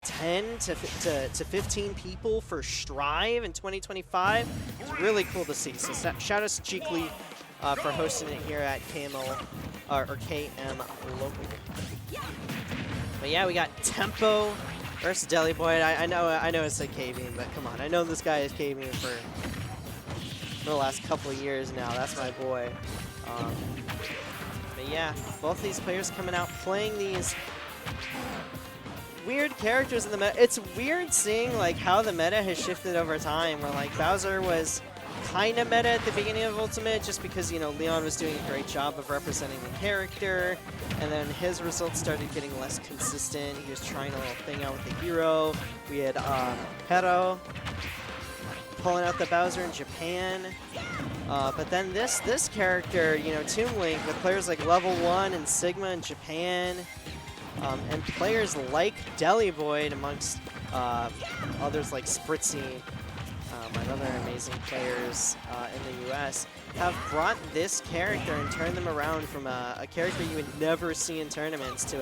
10 to 15 people for Strive in 2025. It's really cool to see. So shout out to Cheekly for hosting it here at KML or KMLocal. But yeah, we got Tempo versus deliboid. I know it's a K-beam, but come on. I know this guy is K-beam for the last couple of years now. That's my boy. But yeah, both these players coming out playing these weird characters in the meta. It's weird seeing like how the meta has shifted over time, where like Bowser was kind of meta at the beginning of Ultimate just because, you know, Leon was doing a great job of representing the character, and then his results started getting less consistent. He was trying a little thing out with the hero. We had Hero pulling out the Bowser in Japan. But then this character, you know, Toon Link, with players like Level 1 and Sigma in Japan, and players like deliboid amongst others like Spritzy, and other amazing players in the US, have brought this character and turned them around from a character you would never see in tournaments to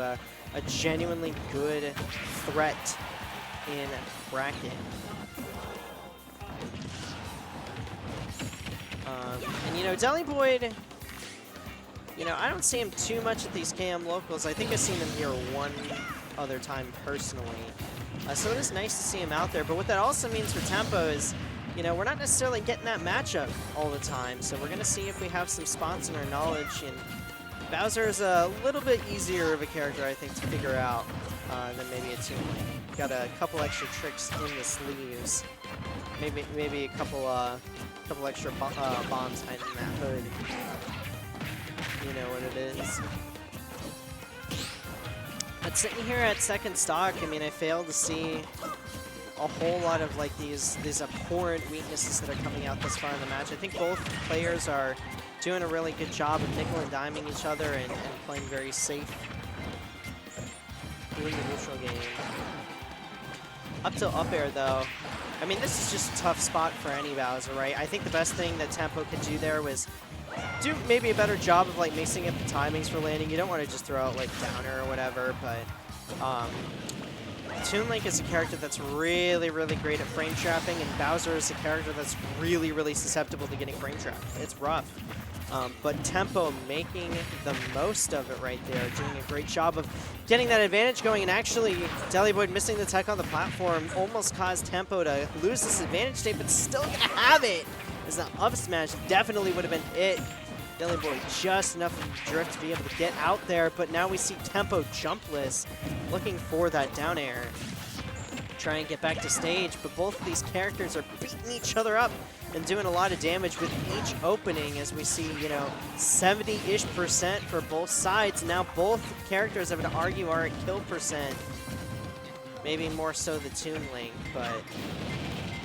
a genuinely good threat in bracket. And you know, deliboid, you know, I don't see him too much at these KMLocals. I think I've seen him here one other time personally. So it is nice to see him out there. But what that also means for Tempo is, you know, we're not necessarily getting that matchup all the time. So we're going to see if we have some spots in our knowledge. And Bowser is a little bit easier of a character, I think, to figure out than maybe a Toon Link. Got a couple extra tricks in the sleeves. Maybe a couple extra bombs hiding in that hood. You know what it is. But sitting here at second stock, I mean, I fail to see a whole lot of like these abhorrent weaknesses that are coming out this far in the match. I think both players are doing a really good job of nickel and diming each other and playing very safe in the neutral game. Up till up air though, I mean, this is just a tough spot for any Bowser, right? I think the best thing that Tempo could do there was do maybe a better job of like mixing up the timings for landing. You don't want to just throw out like downer or whatever, but Toon Link is a character that's really, really great at frame trapping, and Bowser is a character that's really, really susceptible to getting frame trapped. It's rough. But Tempo making the most of it right there, doing a great job of getting that advantage going, and actually deliboid missing the tech on the platform almost caused Tempo to lose this advantage state, but still gonna have it, as the up smash definitely would have been it. deliboid just enough of drift to be able to get out there, but now we see Tempo jumpless, looking for that down air. Try and get back to stage, but both of these characters are beating each other up and doing a lot of damage with each opening, as we see, you know, 70-ish% for both sides. Now both characters, I would argue, are at kill percent. Maybe more so the Toon Link, but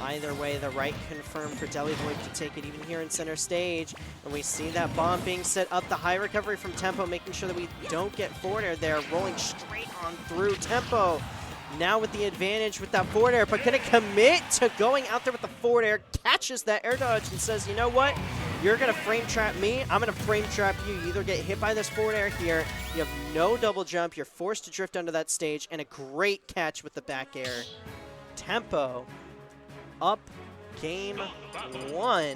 either way, the right confirmed for deliboid to take it even here in center stage. And we see that bomb being set up, the high recovery from Tempo, making sure that we don't get forward air there, rolling straight on through. Tempo now with the advantage with that forward air, but gonna commit to going out there with the forward air, catches that air dodge and says, you know what? You're gonna frame trap me, I'm gonna frame trap you. You either get hit by this forward air here, you have no double jump, you're forced to drift under that stage, and a great catch with the back air. Tempo up game one.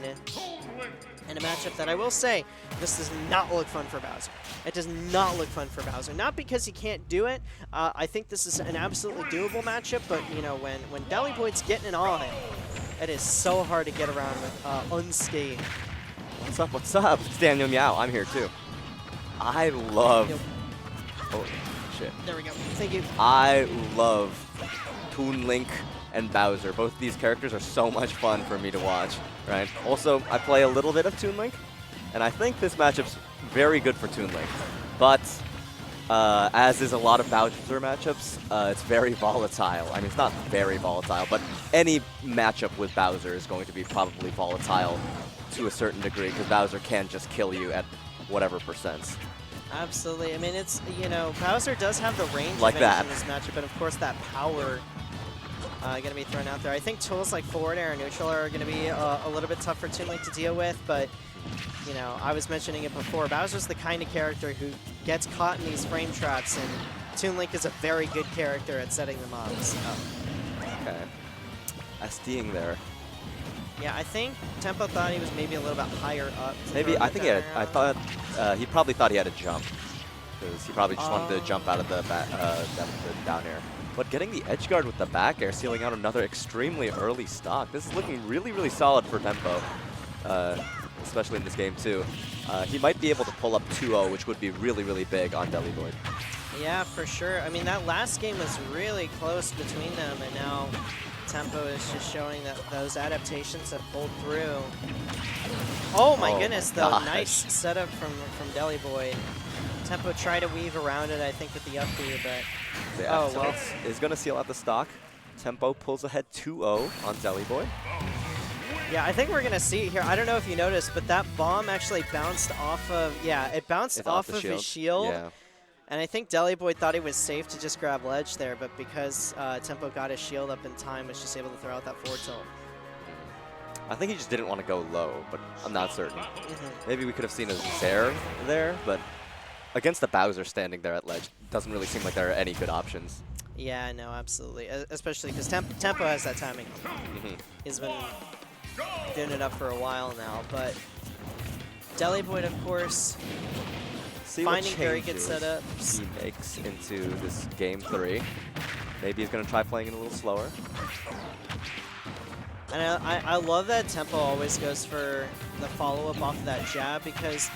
And a matchup that I will say, this does not look fun for Bowser. It does not look fun for Bowser. Not because he can't do it. I think this is an absolutely doable matchup, but you know, when deliboid's getting it on, it is so hard to get around with unscathed. What's up, what's up? It's Daniel Meow, I'm here too. I love... Oh, shit. There we go, thank you. I love Toon Link and Bowser. Both of these characters are so much fun for me to watch, right? Also, I play a little bit of Toon Link, and I think this matchup's very good for Toon Link. But, as is a lot of Bowser matchups, it's very volatile. I mean, it's not very volatile, but any matchup with Bowser is going to be probably volatile to a certain degree, because Bowser can just kill you at whatever percents. Absolutely. I mean, it's, you know, Bowser does have the range like advantage that in this matchup, and of course that power going to be thrown out there. I think tools like forward air and neutral are going to be a little bit tough for Toon Link to deal with, but, you know, I was mentioning it before. Bowser's the kind of character who gets caught in these frame traps and Toon Link is a very good character at setting them up. So. Okay. SDing there. Yeah, I think Tempo thought he was maybe a little bit higher up. Maybe, I think he had, I thought, he probably thought he had a jump. Because he probably just wanted to jump out of the down air. But getting the edge guard with the back air, sealing out another extremely early stock. This is looking really, really solid for Tempo, especially in this game too. He might be able to pull up 2-0, which would be really, really big on deliboid. Yeah, for sure. I mean, that last game was really close between them, and now Tempo is just showing that those adaptations have pulled through. Oh my goodness, though. Nice setup from deliboid. Tempo tried to weave around it, I think, with the up B, but well, is going to seal out the stock. Tempo pulls ahead 2-0 on deliboid. Yeah, I think we're going to see it here. I don't know if you noticed, but that bomb actually bounced off of, it bounced off of his shield. Yeah. And I think deliboid thought he was safe to just grab ledge there, but because Tempo got his shield up in time, was just able to throw out that forward tilt. I think he just didn't want to go low, but I'm not certain. Maybe we could have seen a Zair there, but against the Bowser standing there at ledge, doesn't really seem like there are any good options. Yeah, no, absolutely. Especially because Tempo has that timing. He's been doing it up for a while now, but deliboid, of course, finding very good setups. He makes into this game 3. Maybe he's going to try playing it a little slower. And I love that Tempo always goes for the follow-up off of that jab, because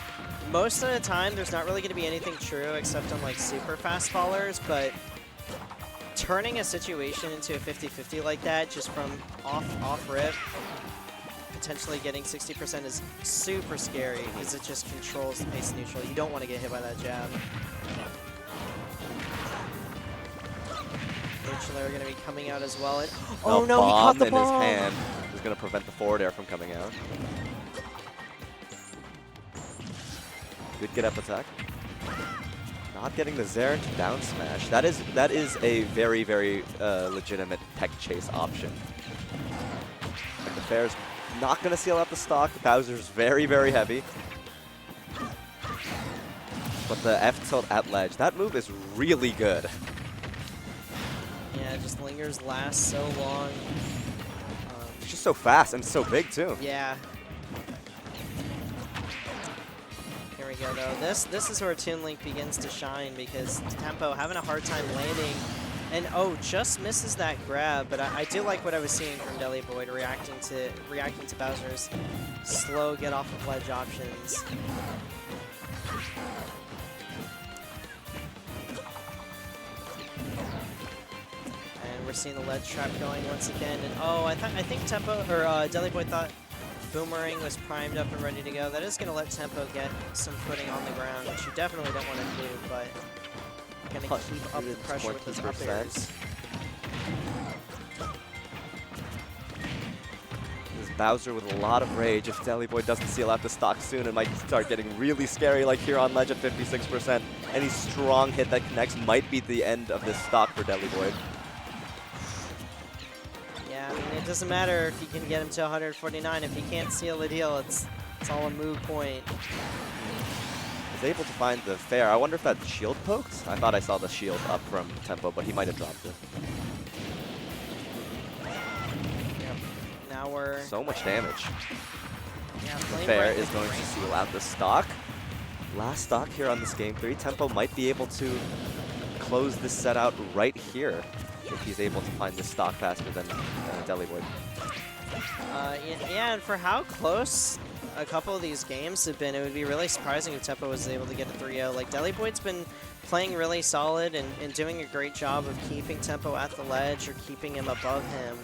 most of the time there's not really going to be anything true except on like super fast fallers, but turning a situation into a 50-50 like that just from off rip, potentially getting 60% is super scary because it just controls the pace neutral. You don't want to get hit by that jab. Eventually are going to be coming out as well. And, oh no, he caught the bomb! In his hand is going to prevent the forward air from coming out. Good get up attack. Not getting the Zair into down smash. That is a very, very legitimate tech chase option. And the Fair's not going to seal out the stock. Bowser's very, very heavy. But the F tilt at ledge, that move is really good. Yeah, it just lingers, lasts so long. It's just so fast and so big too. Yeah. Here we go though. This is where Toon Link begins to shine, because Tempo having a hard time landing, and just misses that grab. But I do like what I was seeing from deliboid, reacting to Bowser's slow get off of ledge options. We're seeing the ledge trap going once again, and I think Tempo or deliboid thought Boomerang was primed up and ready to go. That is going to let Tempo get some footing on the ground, which you definitely don't want to do, but going to keep up the pressure with those up airs. This Bowser with a lot of rage. If deliboid doesn't seal out the stock soon, it might start getting really scary, like here on ledge at 56%. Any strong hit that connects might be the end of this stock for deliboid. I mean, it doesn't matter if you can get him to 149. If he can't seal the deal, it's all a moot point. He's able to find the fair. I wonder if that shield poked? I thought I saw the shield up from Tempo, but he might have dropped it. Yep. Now we're... So much damage. Yeah, the fair is going to seal out the stock. Last stock here on this game 3. Tempo might be able to close this set out right here, if he's able to find this stock faster than deliboid. Yeah, and for how close a couple of these games have been, it would be really surprising if Tempo was able to get a 3-0. Like, deliboid's been playing really solid and doing a great job of keeping Tempo at the ledge or keeping him above him.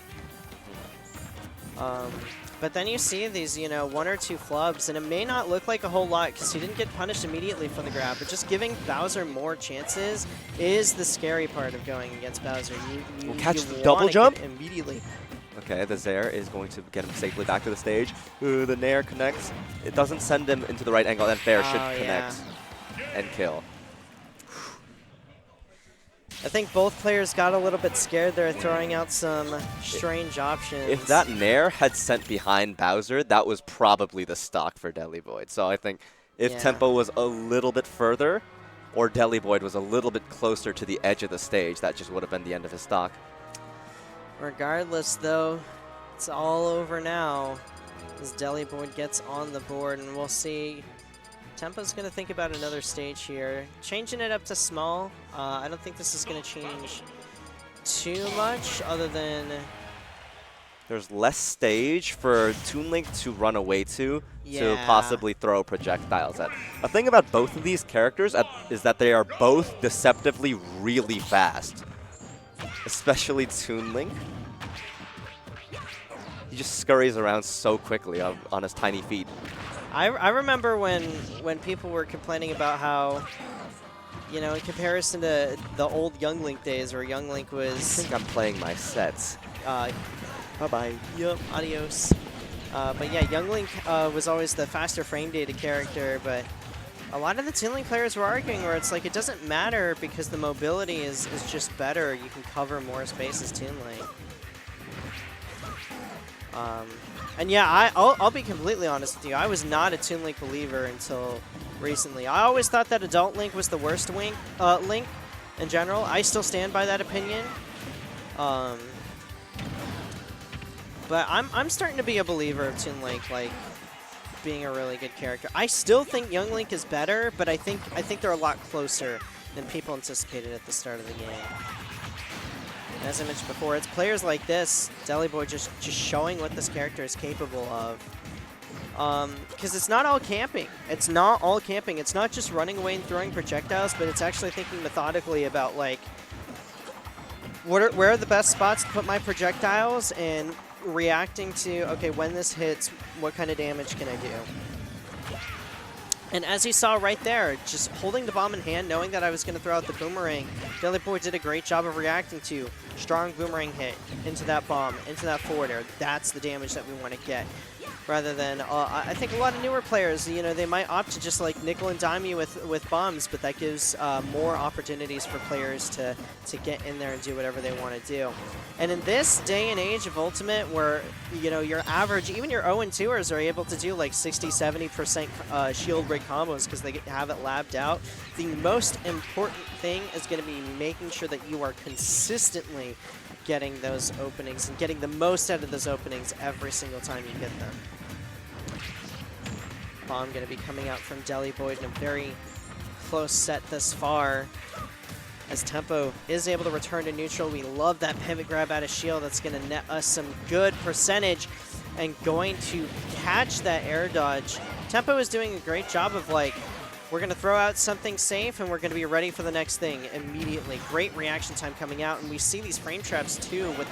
But then you see these, 1 or 2 flubs, and it may not look like a whole lot because he didn't get punished immediately for the grab, but just giving Bowser more chances is the scary part of going against Bowser. You catch the double jump immediately. Okay, the Zair is going to get him safely back to the stage. Ooh, the Nair connects. It doesn't send him into the right angle, and Fair should connect and kill. I think both players got a little bit scared there, throwing out some strange options. If that Nair had sent behind Bowser, that was probably the stock for deliboid. So I think if Tempo was a little bit further, or deliboid was a little bit closer to the edge of the stage, that just would have been the end of his stock. Regardless, though, it's all over now as deliboid gets on the board, and we'll see. Tempo's going to think about another stage here. Changing it up to small. I don't think this is going to change too much other than... There's less stage for Toon Link to run away to possibly throw projectiles at. A thing about both of these characters is that they are both deceptively really fast. Especially Toon Link. He just scurries around so quickly on his tiny feet. I remember when people were complaining about how, you know, in comparison to the old Young Link days where Young Link was... I think I'm playing my sets. Bye-bye. Yup, adios. But yeah, Young Link was always the faster frame data character, but a lot of the Toon Link players were arguing where it's like it doesn't matter because the mobility is just better. You can cover more space as Toon Link. And yeah, I'll be completely honest with you. I was not a Toon Link believer until recently. I always thought that Adult Link was the worst Link in general. I still stand by that opinion. But I'm starting to be a believer of Toon Link, like being a really good character. I still think Young Link is better, but I think they're a lot closer than people anticipated at the start of the game. As I mentioned before, it's players like this, deliboid, just showing what this character is capable of. Because it's not all camping. It's not all camping. It's not just running away and throwing projectiles, but it's actually thinking methodically about, like, where are the best spots to put my projectiles and reacting to, okay, when this hits, what kind of damage can I do? And as you saw right there, just holding the bomb in hand, knowing that I was going to throw out the boomerang, deliboid did a great job of reacting to strong boomerang hit into that bomb, into that forward air. That's the damage that we want to get. Rather than, I think a lot of newer players, you know, they might opt to just like nickel and dime you with bombs, but that gives more opportunities for players to get in there and do whatever they want to do. And in this day and age of Ultimate, where, you know, your average, even your 0-2ers are able to do like 60–70% shield break combos because they have it labbed out. The most important thing is going to be making sure that you are consistently getting those openings and getting the most out of those openings every single time you get them. Bomb going to be coming out from deliboid in a very close set thus far. As Tempo is able to return to neutral, we love that pivot grab out of shield. That's going to net us some good percentage and going to catch that air dodge. Tempo is doing a great job of, like, we're going to throw out something safe and we're going to be ready for the next thing immediately. Great reaction time coming out, and we see these frame traps too with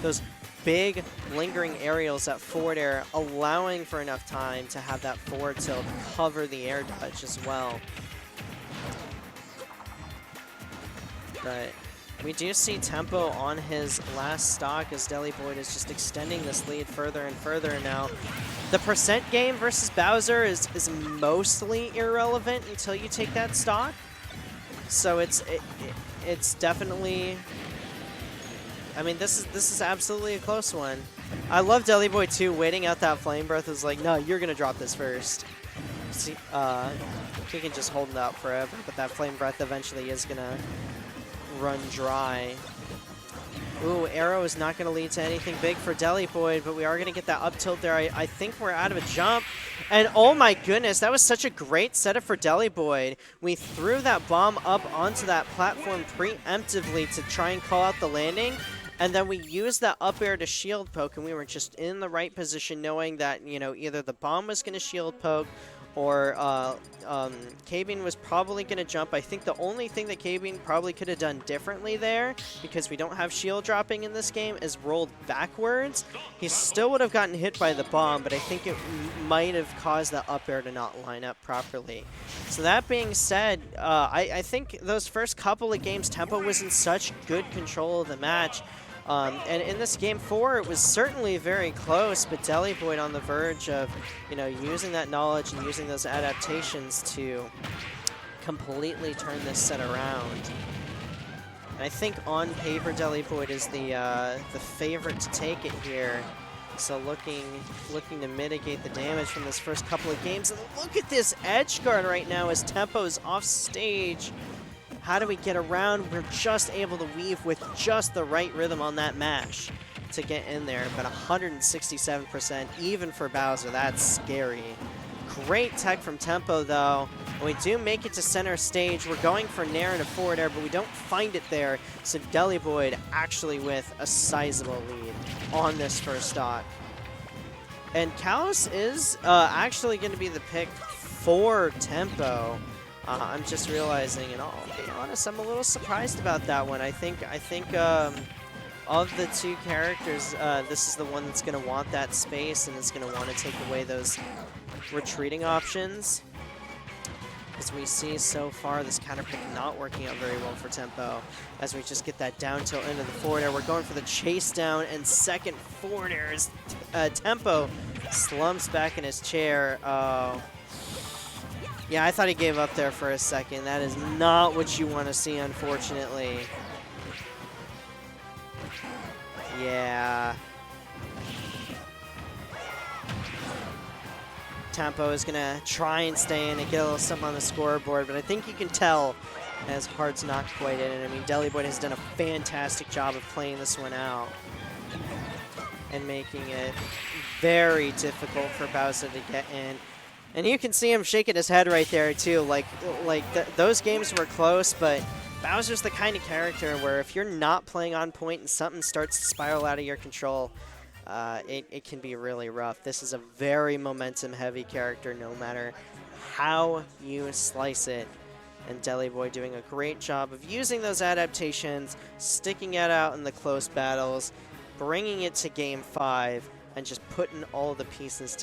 those big lingering aerials at forward air, allowing for enough time to have that forward tilt cover the air dodge as well. But we do see Tempo on his last stock as deliboid is just extending this lead further and further now. The percent game versus Bowser is mostly irrelevant until you take that stock. So it's definitely, I mean, this is absolutely a close one. I love deliboid too, waiting out that flame breath is like, no, you're gonna drop this first. See, he can just hold it out forever, but that flame breath eventually is gonna run dry. Ooh, arrow is not going to lead to anything big for deliboid, but we are going to get that up tilt there. I think we're out of a jump. And oh my goodness, that was such a great setup for deliboid. We threw that bomb up onto that platform preemptively to try and call out the landing. And then we used that up air to shield poke, and we were just in the right position knowing that, you know, either the bomb was going to shield poke or K-Bean was probably going to jump. I think the only thing that K-Bean probably could have done differently there, because we don't have shield dropping in this game, is rolled backwards. He still would have gotten hit by the bomb, but I think it might have caused the up air to not line up properly. So that being said, I think those first couple of games, Tempo was in such good control of the match. And in this game 4, it was certainly very close, but deliboid on the verge of, you know, using that knowledge and using those adaptations to completely turn this set around. And I think on paper, deliboid is the favorite to take it here. So looking to mitigate the damage from this first couple of games. And look at this edge guard right now as Tempo's off stage. How do we get around? We're just able to weave with just the right rhythm on that mash to get in there. But 167% even for Bowser. That's scary. Great tech from Tempo, though. And we do make it to center stage. We're going for Nair and a forward air, but we don't find it there. So deliboid actually with a sizable lead on this first stock. And Kalos is actually going to be the pick for Tempo. I'm just realizing, and I'll be honest, I'm a little surprised about that one. I think of the two characters, this is the one that's going to want that space and is going to want to take away those retreating options. As we see so far, this counter pick not working out very well for Tempo. As we just get that down tilt into the forward air, we're going for the chase down and second forward air as Tempo slumps back in his chair. Yeah, I thought he gave up there for a second. That is not what you want to see, unfortunately. Yeah. Tempo is going to try and stay in and get a little something on the scoreboard, but I think you can tell as Heart's not quite in it. I mean, deliboid has done a fantastic job of playing this one out and making it very difficult for Bowser to get in. And you can see him shaking his head right there, too. Those games were close, but Bowser's the kind of character where if you're not playing on point and something starts to spiral out of your control, it can be really rough. This is a very momentum-heavy character, no matter how you slice it. And deliboid doing a great job of using those adaptations, sticking it out in the close battles, bringing it to Game 5, and just putting all the pieces together.